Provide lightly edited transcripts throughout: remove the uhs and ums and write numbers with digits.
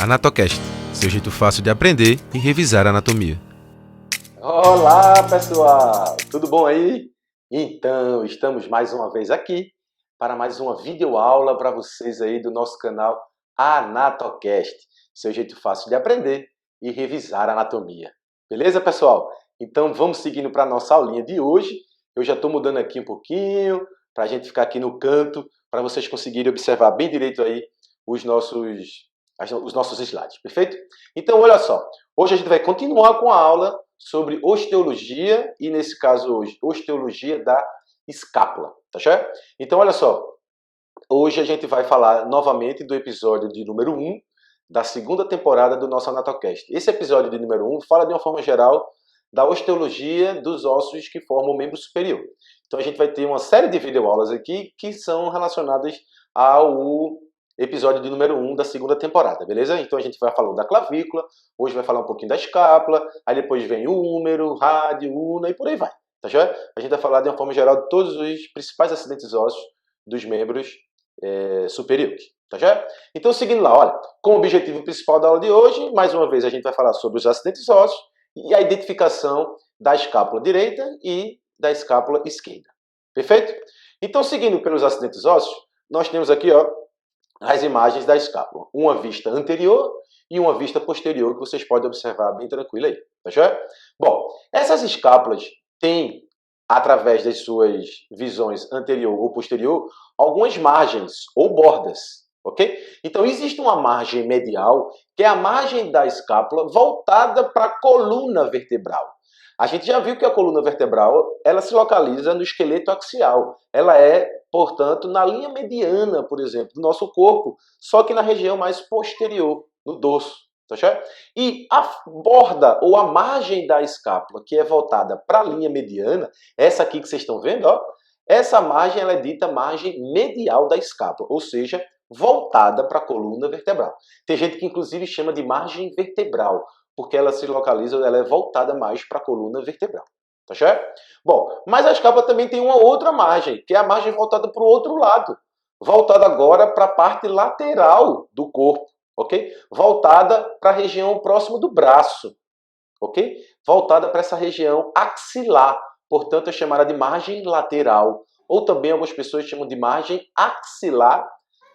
Anatocast, seu jeito fácil de aprender e revisar a anatomia. Olá, pessoal! Tudo bom aí? Então, estamos mais uma vez aqui para mais uma videoaula para vocês aí do nosso canal Anatocast, seu jeito fácil de aprender e revisar a anatomia. Beleza, pessoal? Então, vamos seguindo para a nossa aulinha de hoje. Eu já estou mudando aqui um pouquinho para a gente ficar aqui no canto, para vocês conseguirem observar bem direito aí os nossos slides, perfeito? Então, olha só, hoje a gente vai continuar com a aula sobre osteologia e, nesse caso hoje, osteologia da escápula, tá certo? Então, olha só, hoje a gente vai falar novamente do episódio de número 1 da segunda temporada do nosso Anatocast. Esse episódio de número 1 fala de uma forma geral da osteologia dos ossos que formam o membro superior. Então, a gente vai ter uma série de videoaulas aqui que são relacionadas ao episódio de número 1 da segunda temporada, beleza? Então a gente vai falar da clavícula, hoje vai falar um pouquinho da escápula, aí depois vem o húmero, rádio, una e por aí vai, tá certo? A gente vai falar de uma forma geral de todos os principais acidentes ósseos dos membros superiores, tá certo? Então seguindo lá, olha, como objetivo principal da aula de hoje, mais uma vez a gente vai falar sobre os acidentes ósseos e a identificação da escápula direita e da escápula esquerda, perfeito? Então seguindo pelos acidentes ósseos, nós temos aqui, ó, as imagens da escápula. Uma vista anterior e uma vista posterior, que vocês podem observar bem tranquilo aí. Tá certo? Bom, essas escápulas têm, através das suas visões anterior ou posterior, algumas margens ou bordas. Ok? Então, existe uma margem medial, que é a margem da escápula voltada para a coluna vertebral. A gente já viu que a coluna vertebral ela se localiza no esqueleto axial. Ela é, portanto, na linha mediana, por exemplo, do nosso corpo, só que na região mais posterior, no dorso. Tá certo? E a borda ou a margem da escápula, que é voltada para a linha mediana, essa aqui que vocês estão vendo, ó, essa margem ela é dita margem medial da escápula, ou seja, voltada para a coluna vertebral. Tem gente que inclusive chama de margem vertebral, porque ela se localiza, ela é voltada mais para a coluna vertebral. Tá certo? Bom, mas a escápula também tem uma outra margem, que é a margem voltada para o outro lado. Voltada agora para a parte lateral do corpo, ok? Voltada para a região próxima do braço, ok? Voltada para essa região axilar, portanto é chamada de margem lateral. Ou também algumas pessoas chamam de margem axilar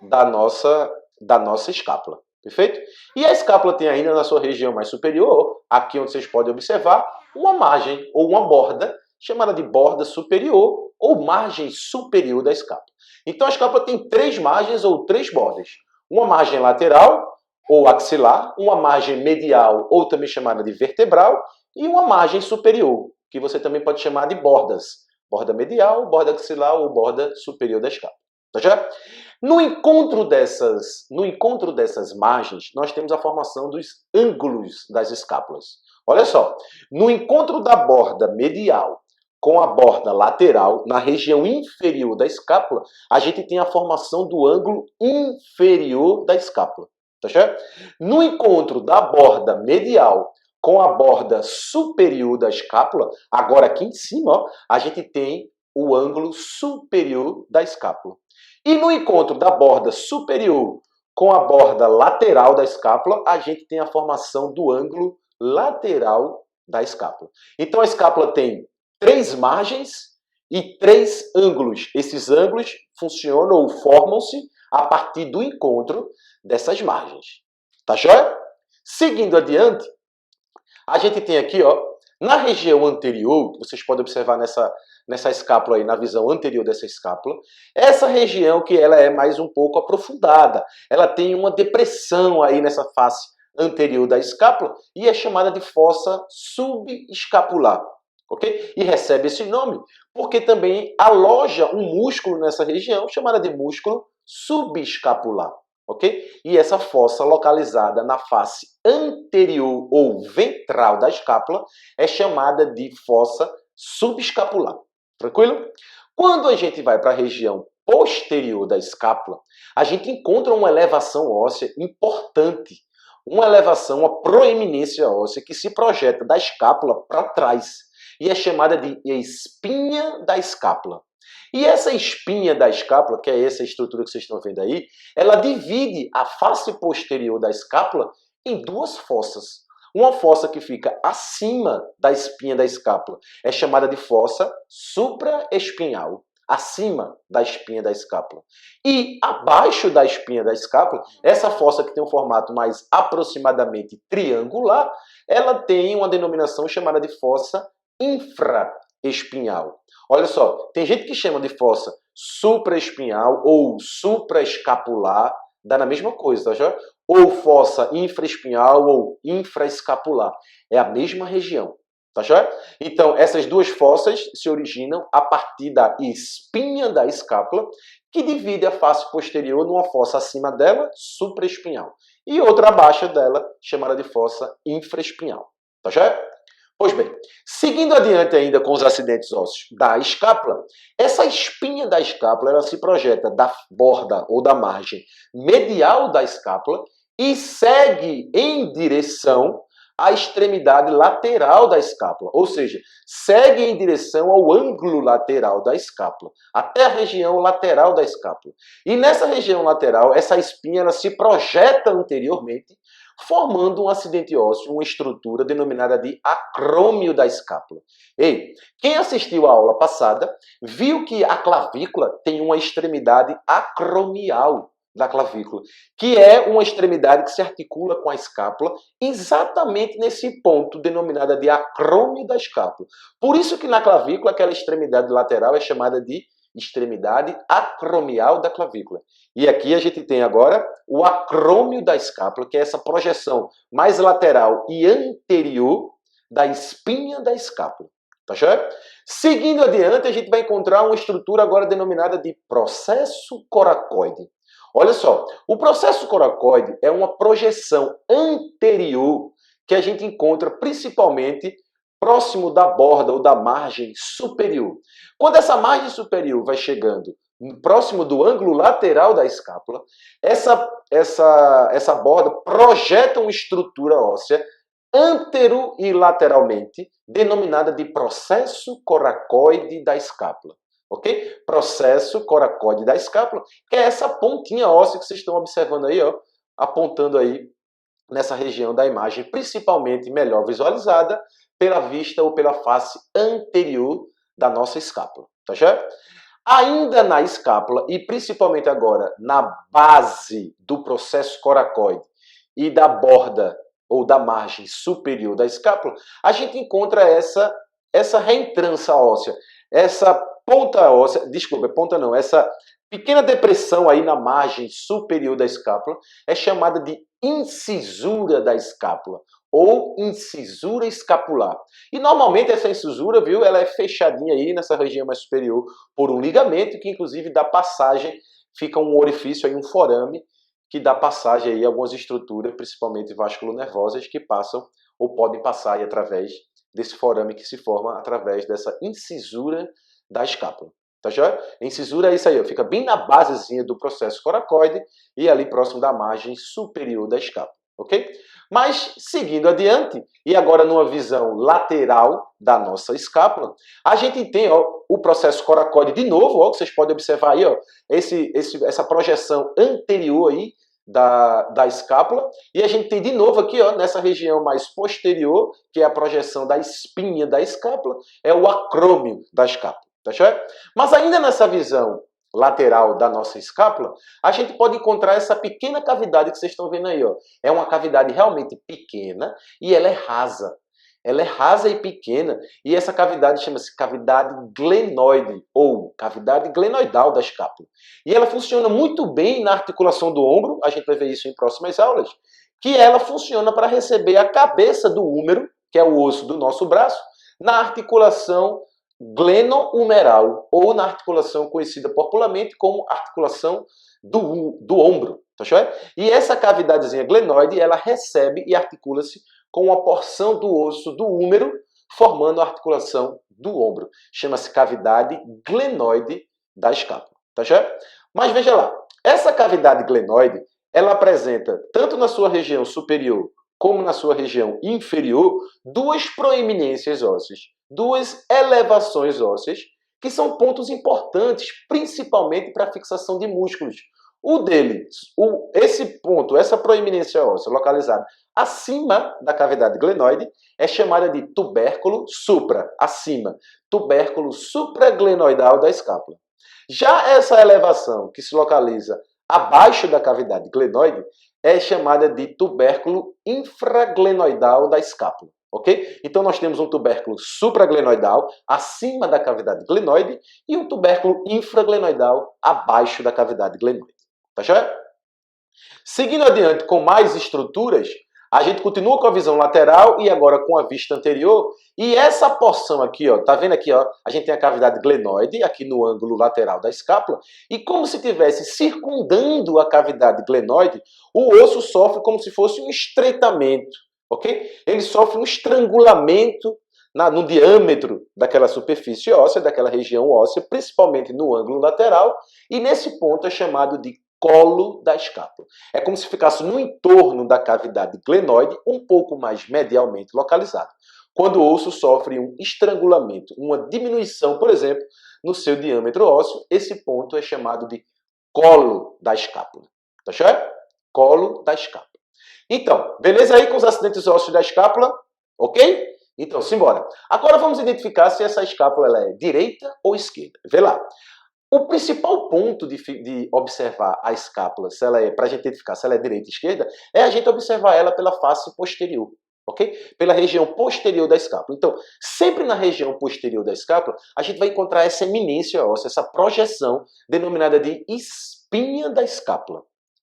da nossa escápula. Perfeito? E a escápula tem ainda na sua região mais superior, aqui onde vocês podem observar, uma margem ou uma borda, chamada de borda superior ou margem superior da escápula. Então a escápula tem três margens ou três bordas. Uma margem lateral ou axilar, uma margem medial ou também chamada de vertebral e uma margem superior, que você também pode chamar de bordas. Borda medial, borda axilar ou borda superior da escápula. Tá certo? No encontro dessas margens, nós temos a formação dos ângulos das escápulas. Olha só, no encontro da borda medial com a borda lateral, na região inferior da escápula, a gente tem a formação do ângulo inferior da escápula. Tá certo? No encontro da borda medial com a borda superior da escápula, agora aqui em cima, ó, a gente tem o ângulo superior da escápula. E no encontro da borda superior com a borda lateral da escápula, a gente tem a formação do ângulo lateral da escápula. Então a escápula tem três margens e três ângulos. Esses ângulos funcionam ou formam-se a partir do encontro dessas margens. Tá joia? Seguindo adiante, a gente tem aqui, ó, na região anterior, vocês podem observar nessa escápula aí, na visão anterior dessa escápula, essa região que ela é mais um pouco aprofundada, ela tem uma depressão aí nessa face anterior da escápula e é chamada de fossa subescapular, ok? E recebe esse nome porque também aloja um músculo nessa região chamada de músculo subescapular, ok? E essa fossa localizada na face anterior ou ventral da escápula é chamada de fossa subescapular. Tranquilo? Quando a gente vai para a região posterior da escápula, a gente encontra uma elevação óssea importante. Uma elevação, uma proeminência óssea que se projeta da escápula para trás. E é chamada de espinha da escápula. E essa espinha da escápula, que é essa estrutura que vocês estão vendo aí, ela divide a face posterior da escápula em duas fossas. Uma fossa que fica acima da espinha da escápula é chamada de fossa supraespinhal, acima da espinha da escápula. E abaixo da espinha da escápula, essa fossa que tem um formato mais aproximadamente triangular, ela tem uma denominação chamada de fossa infraespinhal. Olha só, tem gente que chama de fossa supraespinhal ou supraescapular, dá na mesma coisa, tá já? Ou fossa infraespinhal ou infraescapular. É a mesma região, tá já? Então, essas duas fossas se originam a partir da espinha da escápula, que divide a face posterior numa fossa acima dela, supraespinhal, e outra abaixo dela, chamada de fossa infraespinhal, tá já? Pois bem, seguindo adiante ainda com os acidentes ósseos da escápula, essa espinha da escápula ela se projeta da borda ou da margem medial da escápula e segue em direção à extremidade lateral da escápula, ou seja, segue em direção ao ângulo lateral da escápula, até a região lateral da escápula. E nessa região lateral, essa espinha ela se projeta anteriormente, formando um acidente ósseo, uma estrutura denominada de acrômio da escápula. Ei, quem assistiu à aula passada viu que a clavícula tem uma extremidade acromial da clavícula, que é uma extremidade que se articula com a escápula exatamente nesse ponto denominada de acrômio da escápula. Por isso que na clavícula aquela extremidade lateral é chamada de extremidade acromial da clavícula. E aqui a gente tem agora o acrômio da escápula, que é essa projeção mais lateral e anterior da espinha da escápula. Tá certo? Seguindo adiante, a gente vai encontrar uma estrutura agora denominada de processo coracoide. Olha só, o processo coracoide é uma projeção anterior que a gente encontra principalmente próximo da borda ou da margem superior. Quando essa margem superior vai chegando próximo do ângulo lateral da escápula, essa borda projeta uma estrutura óssea antero e lateralmente, denominada de processo coracoide da escápula. Ok? Processo coracoide da escápula, que é essa pontinha óssea que vocês estão observando aí, ó, apontando aí nessa região da imagem, principalmente melhor visualizada pela vista ou pela face anterior da nossa escápula. Tá certo? Ainda na escápula, e principalmente agora na base do processo coracoide e da borda ou da margem superior da escápula, a gente encontra essa reentrância óssea, essa ponta óssea, desculpa, ponta não, essa pequena depressão aí na margem superior da escápula é chamada de incisura da escápula ou incisura escapular. E normalmente essa incisura, viu, ela é fechadinha aí nessa região mais superior por um ligamento que inclusive dá passagem, fica um orifício aí, um forame, que dá passagem aí a algumas estruturas, principalmente vasculonervosas, que passam ou podem passar aí através desse forame que se forma através dessa incisura da escápula. Tá joia? A incisura é isso aí, ó, fica bem na basezinha do processo coracoide e ali próximo da margem superior da escápula, ok? Mas, seguindo adiante, e agora numa visão lateral da nossa escápula, a gente tem ó, o processo coracoide de novo, ó, que vocês podem observar aí, ó, essa projeção anterior aí da escápula, e a gente tem de novo aqui, ó, nessa região mais posterior, que é a projeção da espinha da escápula, é o acrômio da escápula. Tá certo? Mas ainda nessa visão lateral da nossa escápula, a gente pode encontrar essa pequena cavidade que vocês estão vendo aí. Ó. É uma cavidade realmente pequena e ela é rasa. Ela é rasa e pequena e essa cavidade chama-se cavidade glenoide ou cavidade glenoidal da escápula. E ela funciona muito bem na articulação do ombro, a gente vai ver isso em próximas aulas, que ela funciona para receber a cabeça do húmero, que é o osso do nosso braço, na articulação gleno-humeral, ou na articulação conhecida popularmente como articulação do ombro. Tá certo? E essa cavidadezinha glenoide, ela recebe e articula-se com uma porção do osso do húmero, formando a articulação do ombro. Chama-se cavidade glenoide da escápula. Tá certo? Mas veja lá, essa cavidade glenoide, ela apresenta, tanto na sua região superior como na sua região inferior, duas proeminências ósseas, duas elevações ósseas, que são pontos importantes, principalmente para a fixação de músculos. Esse ponto, essa proeminência óssea localizada acima da cavidade glenoide, é chamada de tubérculo tubérculo supraglenoidal da escápula. Já essa elevação que se localiza abaixo da cavidade glenoide é chamada de tubérculo infraglenoidal da escápula. Ok? Então nós temos um tubérculo supraglenoidal acima da cavidade glenoide e um tubérculo infraglenoidal abaixo da cavidade glenoide. Tá certo? Seguindo adiante com mais estruturas, a gente continua com a visão lateral e agora com a vista anterior. E essa porção aqui, ó, tá vendo aqui, ó? A gente tem a cavidade glenoide aqui no ângulo lateral da escápula. E como se estivesse circundando a cavidade glenoide, o osso sofre como se fosse um estreitamento, ok? Ele sofre um estrangulamento no diâmetro daquela superfície óssea, daquela região óssea, principalmente no ângulo lateral. E nesse ponto é chamado de colo da escápula. É como se ficasse no entorno da cavidade glenoide, um pouco mais medialmente localizado. Quando o osso sofre um estrangulamento, uma diminuição, por exemplo, no seu diâmetro ósseo, esse ponto é chamado de colo da escápula. Tá certo? Colo da escápula. Então, beleza aí com os acidentes ósseos da escápula? Ok? Então, simbora. Agora vamos identificar se essa escápula ela é direita ou esquerda. Vê lá. O principal ponto de observar a escápula, para a gente identificar se ela é direita ou esquerda, é a gente observar ela pela face posterior, ok? Pela região posterior da escápula. Então, sempre na região posterior da escápula, a gente vai encontrar essa eminência óssea, essa projeção denominada de espinha da escápula.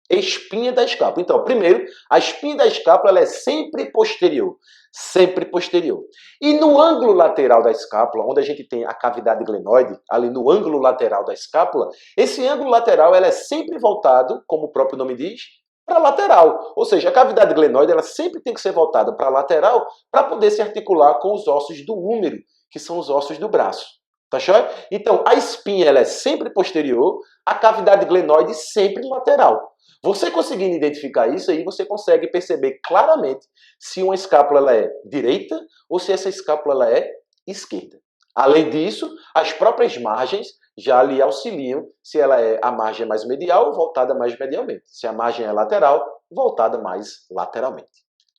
Espinha da escápula. Então, primeiro, a espinha da escápula ela é sempre posterior. Sempre posterior. E no ângulo lateral da escápula, onde a gente tem a cavidade glenoide, ali no ângulo lateral da escápula, esse ângulo lateral ela é sempre voltado, como o próprio nome diz, para a lateral. Ou seja, a cavidade glenoide ela sempre tem que ser voltada para a lateral para poder se articular com os ossos do húmero, que são os ossos do braço. Tá certo? Então, a espinha ela é sempre posterior, a cavidade glenoide sempre lateral. Você conseguindo identificar isso aí, você consegue perceber claramente se uma escápula ela é direita ou se essa escápula ela é esquerda. Além disso, as próprias margens já lhe auxiliam se a margem é mais medial, voltada mais medialmente. Se a margem é lateral, voltada mais lateralmente.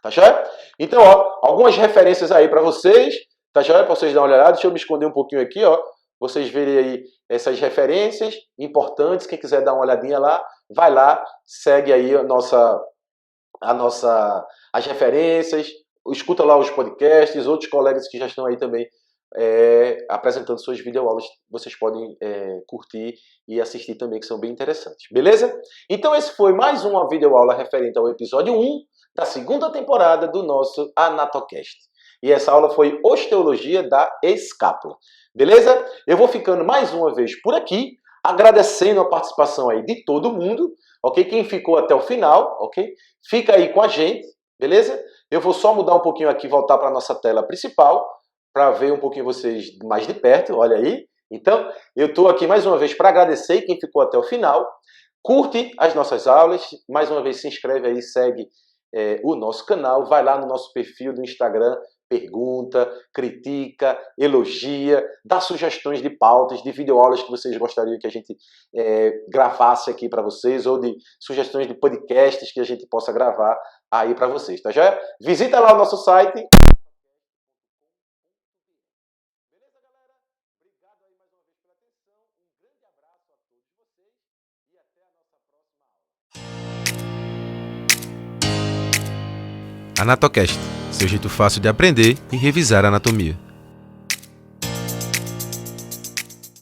Tá certo? Então, ó, algumas referências aí para vocês. Tá certo? Para vocês darem uma olhada. Deixa eu me esconder um pouquinho aqui, ó. Vocês verem aí essas referências importantes. Quem quiser dar uma olhadinha lá, vai lá, segue aí as referências, escuta lá os podcasts, outros colegas que já estão aí também apresentando suas videoaulas, vocês podem curtir e assistir também, que são bem interessantes. Beleza? Então esse foi mais uma videoaula referente ao episódio 1 da segunda temporada do nosso AnatoCast. E essa aula foi Osteologia da Escápula. Beleza? Eu vou ficando mais uma vez por aqui, agradecendo a participação aí de todo mundo, ok? Quem ficou até o final, ok? Fica aí com a gente, beleza? Eu vou só mudar um pouquinho aqui, voltar para a nossa tela principal, para ver um pouquinho vocês mais de perto, olha aí. Então, eu estou aqui mais uma vez para agradecer quem ficou até o final. Curte as nossas aulas, mais uma vez se inscreve aí, segue o nosso canal, vai lá no nosso perfil do Instagram, pergunta, critica, elogia, dá sugestões de pautas, de videoaulas que vocês gostariam que a gente gravasse aqui para vocês, ou de sugestões de podcasts que a gente possa gravar aí para vocês, tá já? Visita lá o nosso site. Beleza, galera? Obrigado aí mais uma vez pela atenção, um grande abraço a todos vocês e até a nossa próxima aula. AnatoCast, seu jeito fácil de aprender e revisar a anatomia.